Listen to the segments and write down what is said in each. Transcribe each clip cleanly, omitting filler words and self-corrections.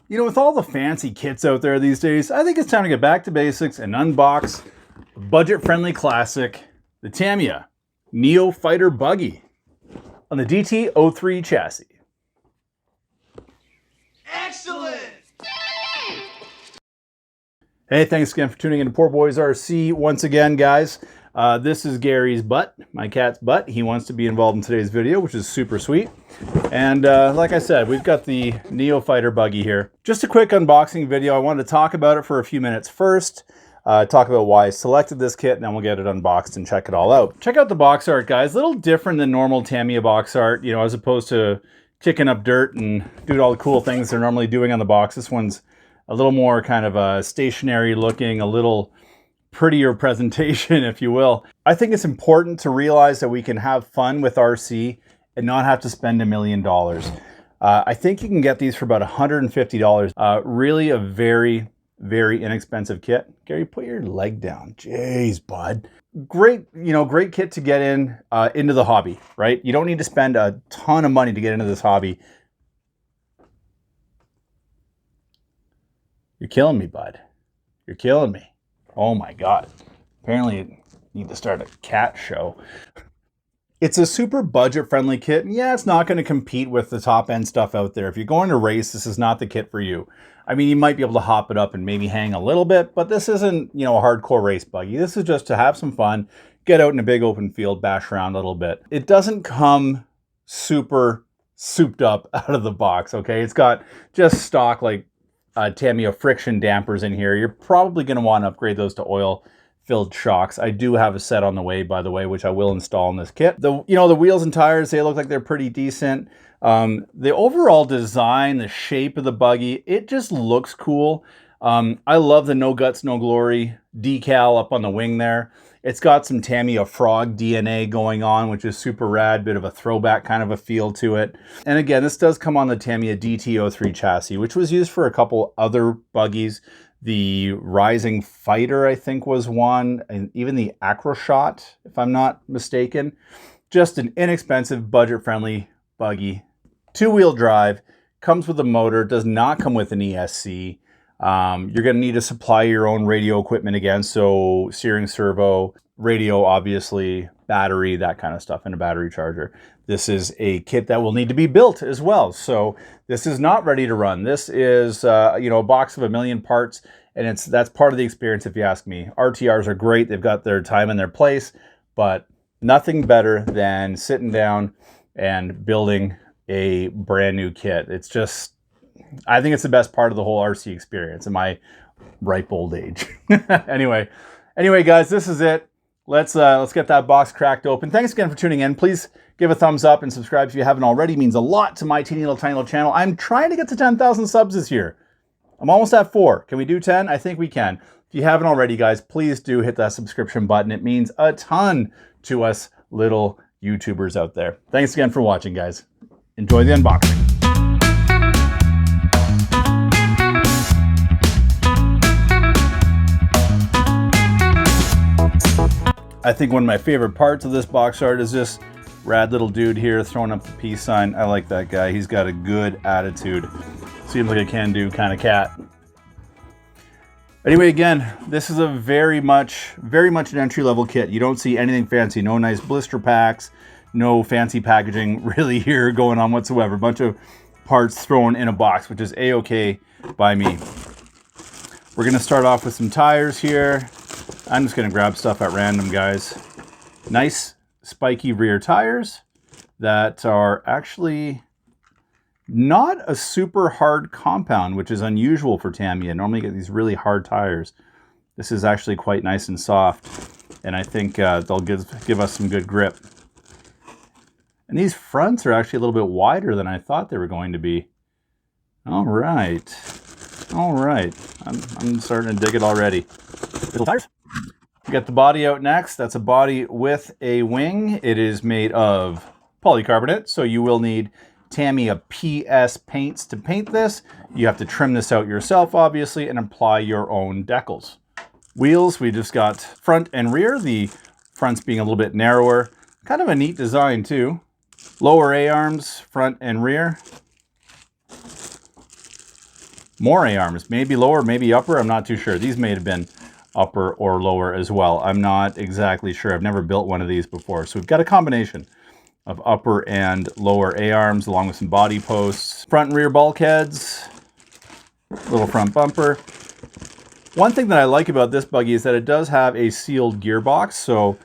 You know, with all the fancy kits out there these days, I think it's time to get back to basics and unbox a budget-friendly classic, the Tamiya Neo Fighter Buggy on the DT03 chassis. Excellent! Hey, thanks again for tuning in to Poor Boys RC once again, guys. This is Gary's butt, my cat's butt. He wants to be involved in today's video, which is super sweet. And like I said, we've got the Neo Fighter Buggy here. Just a quick unboxing video. I wanted to talk about it for a few minutes first. Talk about why I selected this kit, and then we'll get it unboxed and check it all out. Check out the box art, guys. A little different than normal Tamiya box art, you know, as opposed to kicking up dirt and doing all the cool things they're normally doing on the box. This one's a little more kind of stationary looking, a little prettier presentation, if you will. I think it's important to realize that we can have fun with RC and not have to spend $1 million. I think you can get these for about $150. Really a very, very inexpensive kit. Gary, put your leg down. Jeez, bud. Great, you know, great kit to get into the hobby, right? You don't need to spend a ton of money to get into this hobby. You're killing me, bud. You're killing me. Oh my God. Apparently you need to start a cat show. It's a super budget-friendly kit, and yeah, it's not going to compete with the top-end stuff out there. If you're going to race, this is not the kit for you. I mean, you might be able to hop it up and maybe hang a little bit, but this isn't, you know, a hardcore race buggy. This is just to have some fun, get out in a big open field, bash around a little bit. It doesn't come super souped up out of the box, okay? It's got just stock, like, Tamiya friction dampers in here. You're probably going to want to upgrade those to oil-filled shocks. I do have a set on the way, by the way, which I will install in this kit. The wheels and tires, they look like they're pretty decent. The overall design, the shape of the buggy, it just looks cool. I love the no guts, no glory decal up on the wing there. It's got some Tamiya frog DNA going on, which is super rad, bit of a throwback kind of a feel to it. And again, this does come on the Tamiya DT03 chassis, which was used for a couple other buggies. The Rising Fighter, I think, was one, and even the Acroshot, if I'm not mistaken. Just an inexpensive, budget-friendly buggy. Two-wheel drive, comes with a motor, does not come with an ESC. You're going to need to supply your own radio equipment again, so steering servo, radio obviously, battery, that kind of stuff, and a battery charger. This is a kit that will need to be built as well, so this is not ready to run. This is you know, a box of 1 million parts, and that's part of the experience if you ask me. RTRs are great, they've got their time and their place, but nothing better than sitting down and building a brand new kit. It's just, I think it's the best part of the whole RC experience in my ripe old age. Anyway, guys, this is it. Let's get that box cracked open. Thanks again for tuning in. Please give a thumbs up and subscribe if you haven't already. It means a lot to my tiny little channel. I'm trying to get to 10,000 subs this year. I'm almost at 4. Can we do 10? I think we can. If you haven't already, guys, please do hit that subscription button. It means a ton to us little YouTubers out there. Thanks again for watching, guys. Enjoy the unboxing. I think one of my favorite parts of this box art is this rad little dude here throwing up the peace sign. I like that guy. He's got a good attitude. Seems like a can-do kind of cat. Anyway, again, this is a very much an entry-level kit. You don't see anything fancy. No nice blister packs. No fancy packaging really here going on whatsoever. A bunch of parts thrown in a box, which is a-okay by me. We're going to start off with some tires here. I'm just going to grab stuff at random, guys. Nice spiky rear tires that are actually not a super hard compound, which is unusual for Tamiya. Normally you get these really hard tires. This is actually quite nice and soft, and I think they'll give us some good grip. And these fronts are actually a little bit wider than I thought they were going to be. All right. All right. I'm starting to dig it already. Little tires. We got the body out next. That's a body with a wing. It is made of polycarbonate, so you will need Tamiya PS paints to paint this. You have to trim this out yourself, obviously, and apply your own decals. Wheels, we just got front and rear. The fronts being a little bit narrower. Kind of a neat design, too. Lower A-arms, front and rear. More A-arms, maybe lower, maybe upper. I'm not too sure. These may have been upper or lower as well. I'm not exactly sure. I've never built one of these before. So we've got a combination of upper and lower A-arms along with some body posts, front and rear bulkheads, little front bumper. One thing that I like about this buggy is that it does have a sealed gearbox. So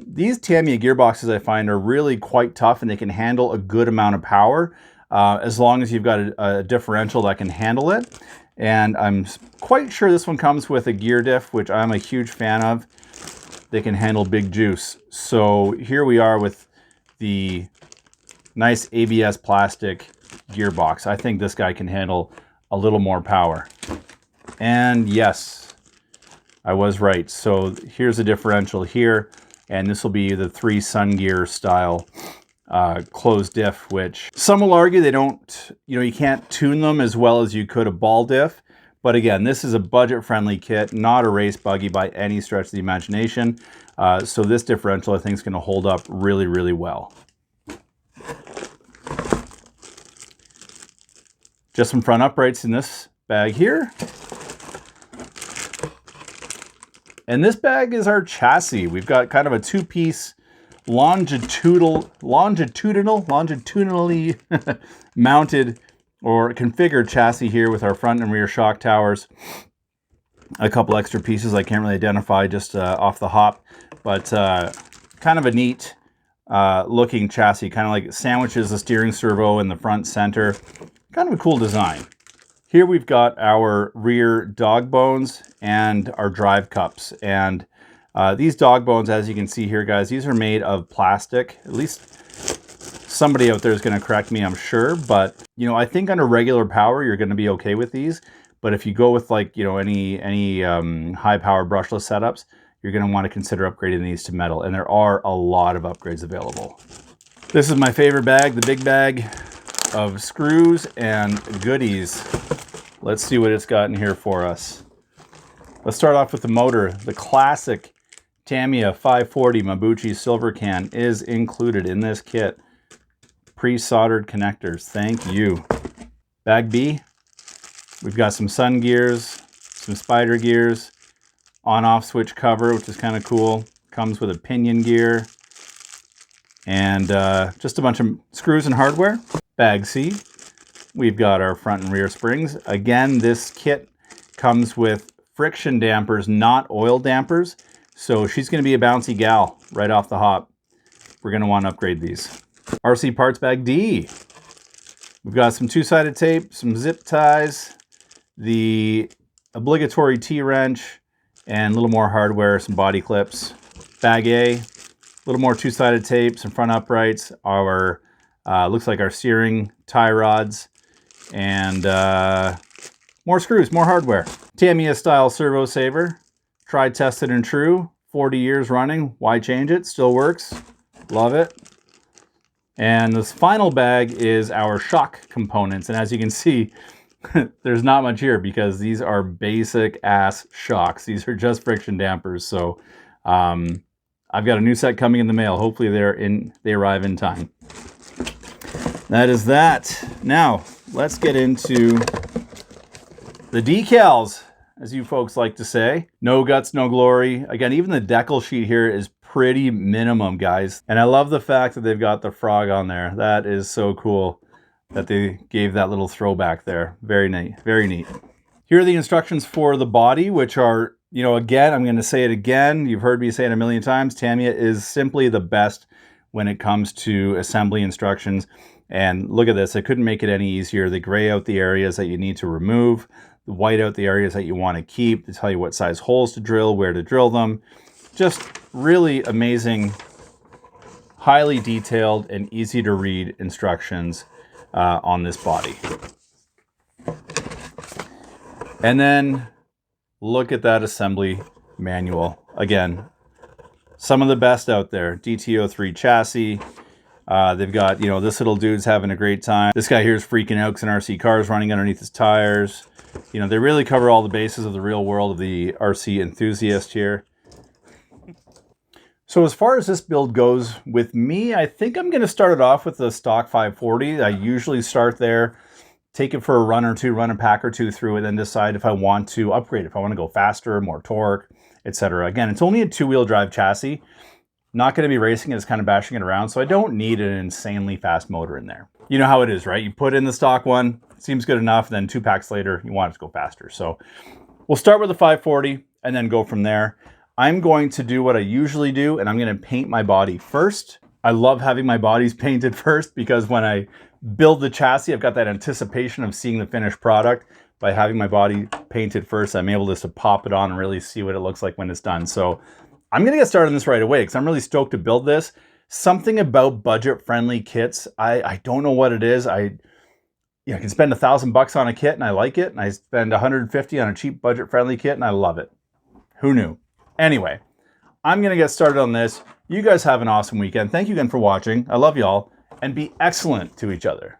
these Tamiya gearboxes I find are really quite tough, and they can handle a good amount of power as long as you've got a differential that can handle it. And I'm quite sure this one comes with a gear diff, which I'm a huge fan of. They can handle big juice. So here we are with the nice ABS plastic gearbox. I think this guy can handle a little more power. And yes, I was right. So here's a differential here, and this will be the 3 Sun Gear style closed diff, which some will argue they don't, you can't tune them as well as you could a ball diff. But again, this is a budget-friendly kit, not a race buggy by any stretch of the imagination. So this differential, I think, is going to hold up really, really well. Just some front uprights in this bag here. And this bag is our chassis. We've got kind of a 2-piece longitudinally mounted or configured chassis here with our front and rear shock towers. A couple extra pieces I can't really identify just off the hop, but kind of a neat looking chassis, kind of like it sandwiches the steering servo in the front center. Kind of a cool design. Here we've got our rear dog bones and our drive cups. And these dog bones, as you can see here, guys, these are made of plastic. At least somebody out there is going to correct me, I'm sure. But, I think under regular power, you're going to be okay with these. But if you go with like, any high power brushless setups, you're going to want to consider upgrading these to metal. And there are a lot of upgrades available. This is my favorite bag, the big bag of screws and goodies. Let's see what it's got in here for us. Let's start off with the motor. The classic Tamiya 540 Mabuchi silver can is included in this kit. Pre-soldered connectors, thank you. Bag B, we've got some sun gears, some spider gears, on-off switch cover, which is kind of cool. Comes with a pinion gear, and just a bunch of screws and hardware. Bag C, we've got our front and rear springs. Again, this kit comes with friction dampers, not oil dampers. So she's going to be a bouncy gal right off the hop. We're going to want to upgrade these. RC parts bag D. We've got some 2-sided tape, some zip ties, the obligatory T-wrench, and a little more hardware, some body clips. Bag A, a little more 2-sided tape, some front uprights, our looks like our steering tie rods, and more screws, more hardware. Tamiya style servo saver, tried, tested, and true. 40 years running. Why change it? Still works. Love it. And this final bag is our shock components. And as you can see, there's not much here because these are basic ass shocks. These are just friction dampers. So I've got a new set coming in the mail. Hopefully they arrive in time. That is that. Now, let's get into the decals, as you folks like to say. No guts, no glory. Again, even the decal sheet here is pretty minimum, guys. And I love the fact that they've got the frog on there. That is so cool that they gave that little throwback there. Very neat, very neat. Here are the instructions for the body, which are, again, I'm going to say it again. You've heard me say it a million times. Tamiya is simply the best when it comes to assembly instructions. And look at this. I couldn't make it any easier. They gray out the areas that you need to remove, white out the areas that you want to keep. They tell you what size holes to drill, where to drill them. Just really amazing, highly detailed and easy to read instructions on this body. And then look at that assembly manual. Again, some of the best out there. DT03 chassis. They've got, this little dude's having a great time. This guy here is freaking out because an RC car is running underneath his tires. They really cover all the bases of the real world of the RC enthusiast here. So as far as this build goes, with me, I think I'm going to start it off with the stock 540. I usually start there, take it for a run or two, run a pack or two through it, and decide if I want to upgrade, if I want to go faster, more torque, etc. Again, it's only a 2-wheel drive chassis. Not going to be racing it, it's kind of bashing it around, so I don't need an insanely fast motor in there. You know how it is, right? You put in the stock one, seems good enough, then 2 packs later, you want it to go faster. So we'll start with the 540 and then go from there. I'm going to do what I usually do, and I'm going to paint my body first. I love having my bodies painted first because when I build the chassis, I've got that anticipation of seeing the finished product. By having my body painted first, I'm able just to pop it on and really see what it looks like when it's done. So I'm going to get started on this right away because I'm really stoked to build this. Something about budget-friendly kits, I don't know what it is. I can spend $1,000 on a kit and I like it, and I spend $150 on a cheap budget-friendly kit and I love it. Who knew? Anyway, I'm going to get started on this. You guys have an awesome weekend. Thank you again for watching. I love y'all, and be excellent to each other.